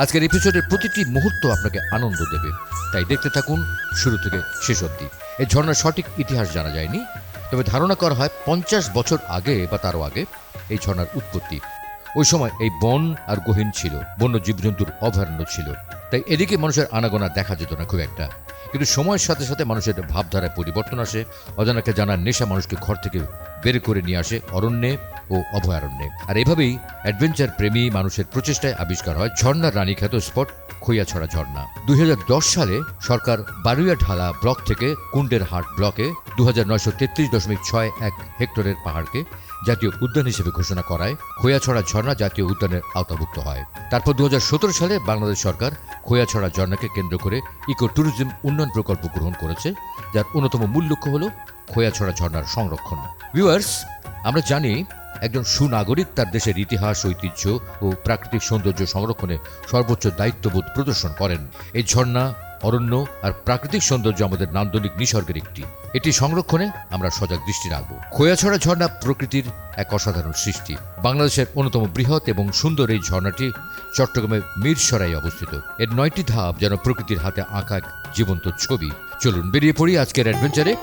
আজকের এপিসোডের প্রতিটি মুহূর্ত আপনাকে আনন্দ দেবে, তাই দেখতে থাকুন শুরু থেকে শেষ অবধি। এই ঝর্ণার সঠিক ইতিহাস জানা যায়নি, তবে ধারণা করা হয় 50 বছর আগে বা তারও আগে এই ঝর্ণার উৎপত্তি। ওই সময় এই বন আর গহীন ছিল, বন্য জীবজন্তুর অভয়ারণ্য ছিল, তাই এদিকে মানুষের আনাগোনা দেখা যেত না খুব একটা। কিন্তু সময়ের সাথে সাথে মানুষের ভাবধারায় পরিবর্তন আসে, অজানাকে জানার নেশা মানুষকে ঘর থেকে বের করে নিয়ে আসে অরণ্যে ও অভয়ারণ্যে। আর এভাবেই অ্যাডভেঞ্চার প্রেমী মানুষের প্রচেষ্টায় আবিষ্কার হয় ঝর্ণার রানী খ্যাত স্পট খৈয়াছড়া ঝর্ণা। 2010 সালে সরকার বারুইয়াঢালা ব্লক থেকে কুন্ডের হাট ব্লকে 2933.61 হেক্টরের পাহাড়কে জাতীয় উদ্যান হিসেবে ঘোষণা করায় খৈয়াছড়া ঝর্ণা জাতীয় উদ্যানের আওতাভুক্ত হয়। তারপর 2017 সালে বাংলাদেশ সরকার খৈয়াছড়া ঝর্ণাকে কেন্দ্র করে ইকো ট্যুরিজম উন্নয়ন প্রকল্প গ্রহণ করেছে, যার অন্যতম মূল লক্ষ্য হল খৈয়াছড়া ঝর্ণার সংরক্ষণ। ভিউয়ার্স, আমরা জানি একজন সুনাগরিক তার দেশের ইতিহাস, ঐতিহ্য ও প্রাকৃতিক সৌন্দর্য সংরক্ষণে সর্বোচ্চ দায়িত্ববোধ প্রদর্শন করেন। এই ঝর্ণা, অরণ্য আর প্রাকৃতিক সৌন্দর্য আমাদের নান্দনিক নিসর্গের একটি, এটি সংরক্ষণে আমরা সজাগ দৃষ্টি রাখব। খৈয়াছড়া ঝর্ণা প্রকৃতির এক অসাধারণ সৃষ্টি। বাংলাদেশের অন্যতম বৃহৎ এবং সুন্দর এই ঝর্ণাটি চট্টগ্রামের মিরসরাই অবস্থিত। এর 9টি ধাপ যেন প্রকৃতির হাতে আঁকা এক জীবন্ত ছবি। চলুন বেরিয়ে পড়ি আজকের অ্যাডভেঞ্চারে।